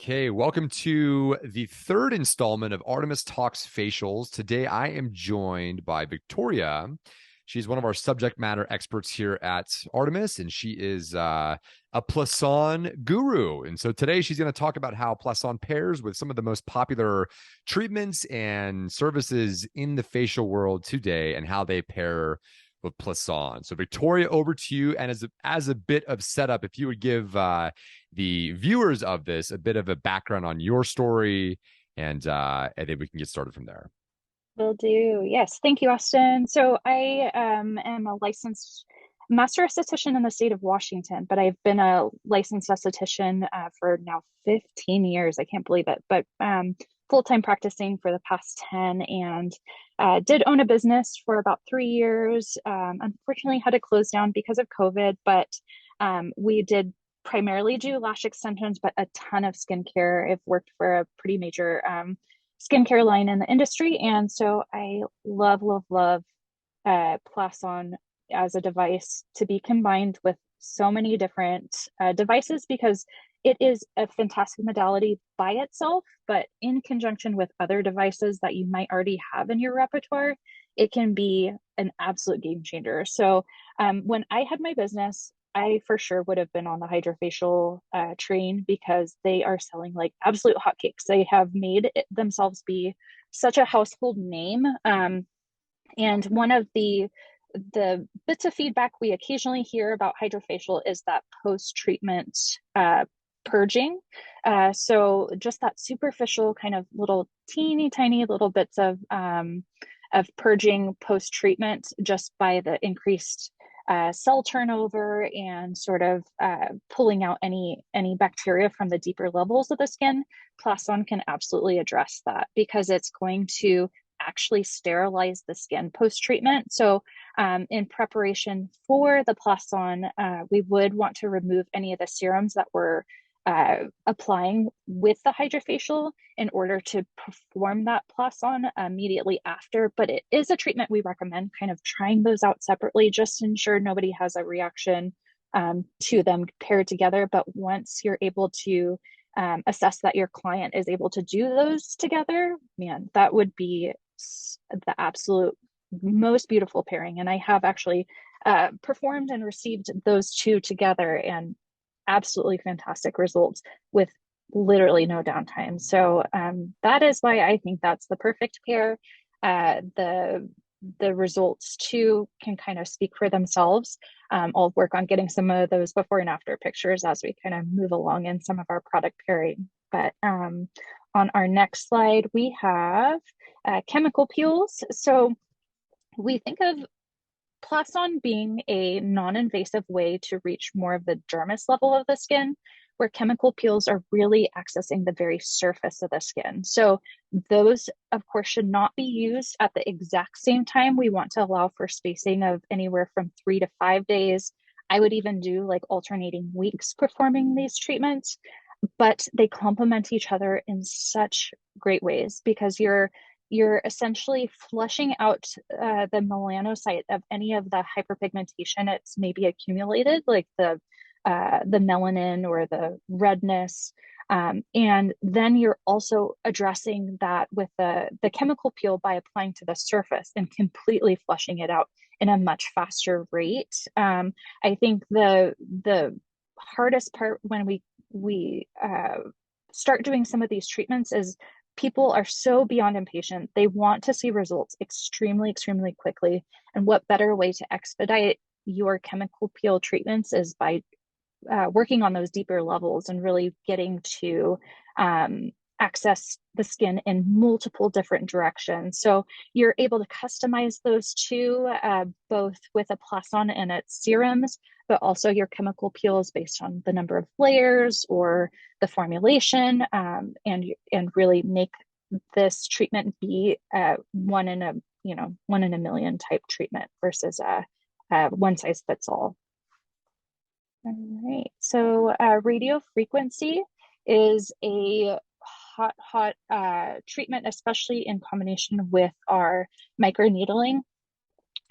Okay, welcome to the third installment of Artemis Talks Facials. Today, I am joined by Victoria. She's one of our subject matter experts here at Artemis, and she is a Plason guru. And so today, she's going to talk about how Plason pairs with some of the most popular treatments and services in the facial world today, and how they pair with Plason. So, Victoria, over to you. And as a bit of setup, if you would give the viewers of this a bit of a background on your story, and then we can get started from there. Will do. Yes. Thank you, Austin. So I am a licensed master esthetician in the state of Washington, but I've been a licensed esthetician for now 15 years. I can't believe it, but full-time practicing for the past 10 and did own a business for about 3 years. Unfortunately, had to close down because of COVID, but we did primarily do lash extensions, but a ton of skincare. I've worked for a pretty major skincare line in the industry. And so I love Plason as a device to be combined with so many different devices because it is a fantastic modality by itself, but in conjunction with other devices that you might already have in your repertoire, it can be an absolute game changer. So when I had my business, I for sure would have been on the hydrofacial train because they are selling like absolute hotcakes. They have made themselves be such a household name. And one of the bits of feedback we occasionally hear about hydrofacial is that post-treatment purging. So just that superficial kind of little teeny tiny little bits of purging post-treatment just by the increased cell turnover and sort of pulling out any bacteria from the deeper levels of the skin. Plason can absolutely address that because it's going to actually sterilize the skin post-treatment. So in preparation for the Plason, we would want to remove any of the serums that we're applying with the hydrofacial in order to perform that Plason immediately after. But it is a treatment we recommend kind of trying those out separately just to ensure nobody has a reaction to them paired together. But once you're able to assess that your client is able to do those together, man, that would be the absolute most beautiful pairing. And I have actually performed and received those two together and absolutely fantastic results with literally no downtime. So that is why I think that's the perfect pair. The results too can kind of speak for themselves. I'll work on getting some of those before and after pictures as we kind of move along in some of our product pairing. But on our next slide, we have chemical peels. So we think of Plason being a non-invasive way to reach more of the dermis level of the skin, where chemical peels are really accessing the very surface of the skin. So those, of course, should not be used at the exact same time. We want to allow for spacing of anywhere from 3 to 5 days. I would even do like alternating weeks performing these treatments, but they complement each other in such great ways because you're essentially flushing out the melanocyte of any of the hyperpigmentation it's maybe accumulated, like the melanin or the redness. And then you're also addressing that with the chemical peel by applying to the surface and completely flushing it out in a much faster rate. I think the hardest part when we start doing some of these treatments is people are so beyond impatient. They want to see results extremely quickly. And what better way to expedite your chemical peel treatments is by working on those deeper levels and really getting to access the skin in multiple different directions. So you're able to customize those two, both with a Plason and its serums, but also your chemical peels based on the number of layers or the formulation, and really make this treatment be one in a million type treatment versus a one size fits all. All right. So radio frequency is a hot treatment, especially in combination with our microneedling.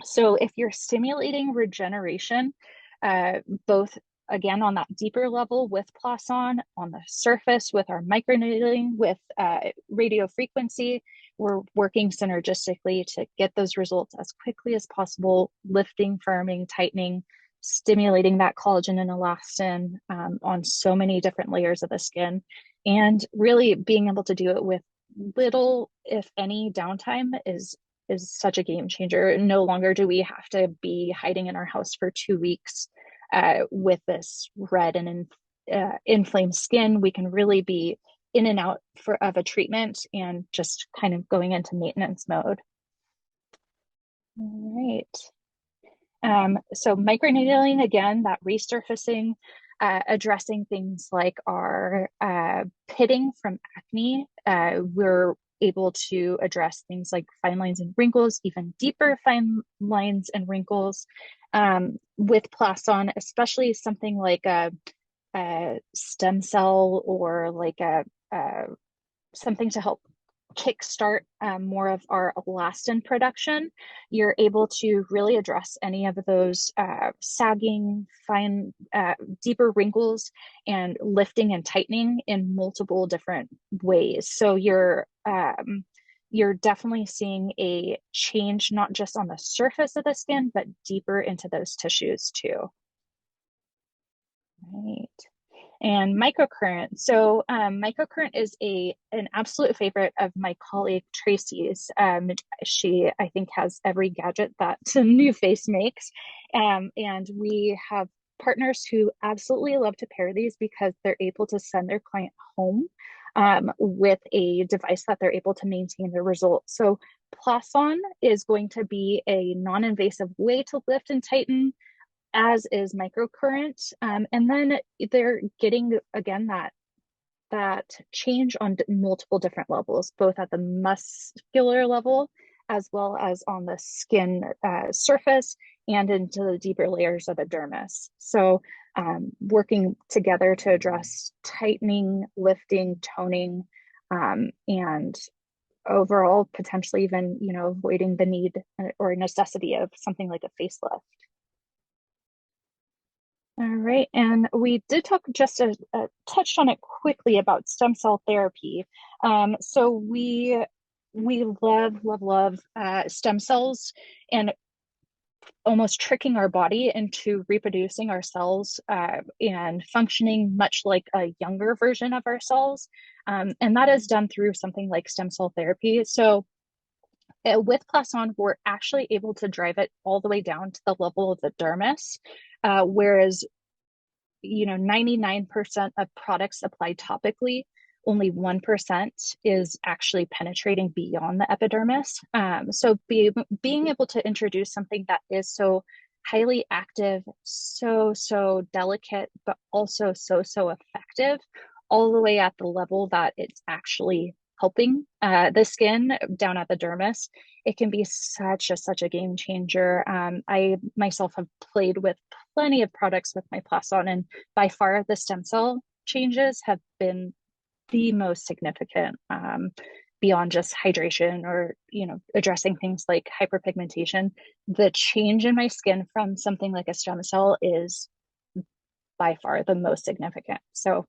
So if you're stimulating regeneration, both again, on that deeper level with Plason, on the surface with our microneedling, with radio frequency, we're working synergistically to get those results as quickly as possible, lifting, firming, tightening, stimulating that collagen and elastin on so many different layers of the skin, and really being able to do it with little, if any, downtime is such a game changer. No longer do we have to be hiding in our house for 2 weeks with this red and inflamed skin. We can really be in and out of a treatment and just kind of going into maintenance mode. All right. So microneedling, again, that resurfacing, addressing things like our pitting from acne. We're able to address things like fine lines and wrinkles, even deeper fine lines and wrinkles. With Plason, especially something like a stem cell or like something to help kickstart more of our elastin production, you're able to really address any of those sagging, fine, deeper wrinkles and lifting and tightening in multiple different ways. So you're definitely seeing a change, not just on the surface of the skin, but deeper into those tissues too. Right. And microcurrent. So microcurrent is an absolute favorite of my colleague Tracy's. She, I think, has every gadget that NuFace makes. And we have partners who absolutely love to pair these because they're able to send their client home with a device that they're able to maintain the results. So Plason is going to be a non-invasive way to lift and tighten, as is microcurrent. And then they're getting, again, that change on multiple different levels, both at the muscular level as well as on the skin surface and into the deeper layers of the dermis. So working together to address tightening, lifting, toning, and overall potentially even, avoiding the need or necessity of something like a facelift. All right, and we did talk just touched on it quickly about stem cell therapy. So we love stem cells and almost tricking our body into reproducing our cells and functioning much like a younger version of ourselves. And that is done through something like stem cell therapy. So with Plason, we're actually able to drive it all the way down to the level of the dermis, whereas 99% of products applied topically, only 1% is actually penetrating beyond the epidermis. So being able to introduce something that is so highly active, so delicate, but also so effective, all the way at the level that it's actually helping the skin down at the dermis, it can be such a game changer. I myself have played with plenty of products with my Plason, and by far the stem cell changes have been the most significant, beyond just hydration or addressing things like hyperpigmentation. The change in my skin from something like a stem cell is by far the most significant. So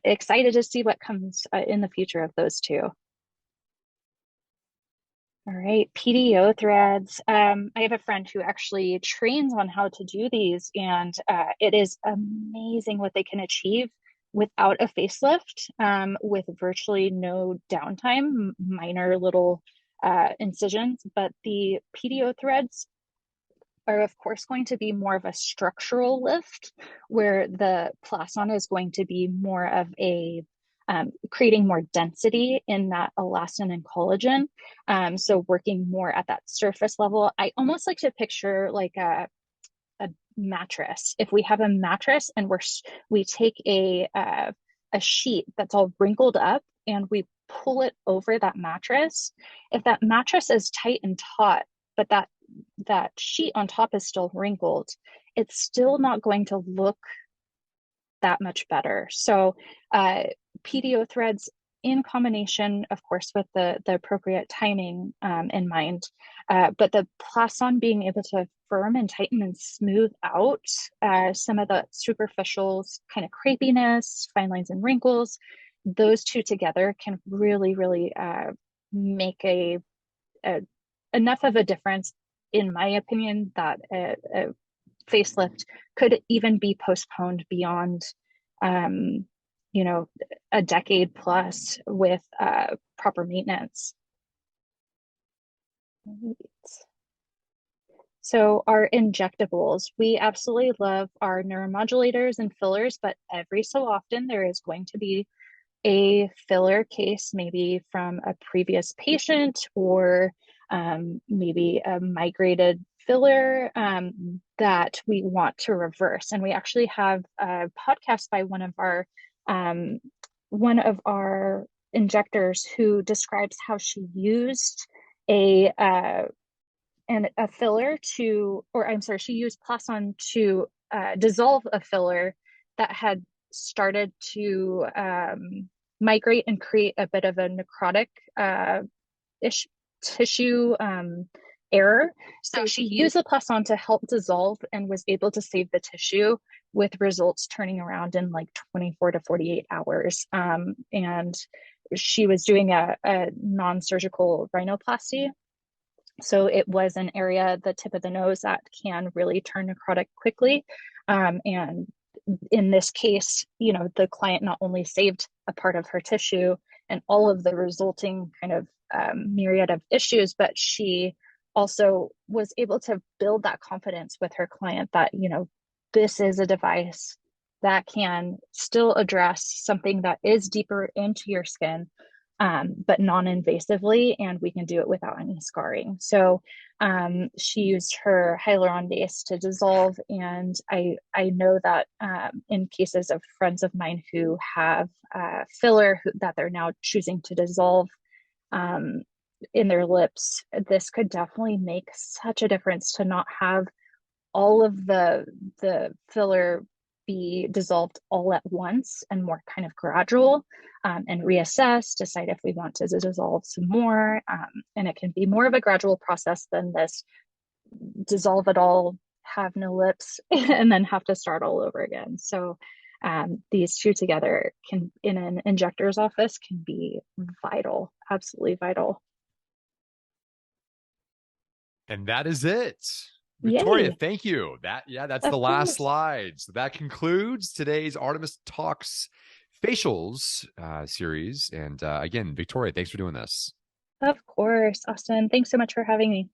excited to see what comes in the future of those two. All right, PDO threads. I have a friend who actually trains on how to do these, and it is amazing what they can achieve without a facelift, with virtually no downtime, minor little incisions. But the PDO threads are, of course, going to be more of a structural lift, where the Plason is going to be more of a creating more density in that elastin and collagen. So working more at that surface level. I almost like to picture like a mattress. If we have a mattress and we take a sheet that's all wrinkled up and we pull it over that mattress, if that mattress is tight and taut, but that sheet on top is still wrinkled, it's still not going to look that much better. So PDO threads, in combination, of course, with the appropriate timing in mind, but the Plason being able to firm and tighten and smooth out some of the superficial kind of crepiness, fine lines and wrinkles. Those two together can really, really make a enough of a difference, in my opinion, that a facelift could even be postponed beyond, you know, a decade plus with proper maintenance. So our injectables, we absolutely love our neuromodulators and fillers, but every so often there is going to be a filler case, maybe from a previous patient, or maybe a migrated filler that we want to reverse. And we actually have a podcast by one of our injectors who describes how she used a filler to, or I'm sorry, she used Plason to dissolve a filler that had started to migrate and create a bit of a necrotic tissue error. So she used the Plason to help dissolve and was able to save the tissue, with results turning around in like 24 to 48 hours. And she was doing a non-surgical rhinoplasty. So it was an area, the tip of the nose, that can really turn necrotic quickly. And in this case, the client not only saved a part of her tissue and all of the resulting kind of myriad of issues, but she also was able to build that confidence with her client that, this is a device that can still address something that is deeper into your skin, but non-invasively, and we can do it without any scarring. So she used her hyaluronidase to dissolve, and I know that in cases of friends of mine who have filler that they're now choosing to dissolve in their lips, this could definitely make such a difference to not have all of the filler be dissolved all at once, and more kind of gradual, and reassess, decide if we want to dissolve some more. And it can be more of a gradual process than this dissolve it all, have no lips, and then have to start all over again. So these two together can, in an injector's office, can be vital, absolutely vital. And that is it. Victoria, Yay. thank you. That's the Of last course. slide. So that concludes today's Artemis Talks facials series. And again, Victoria, thanks for doing this. Of course, Austin. Thanks so much for having me.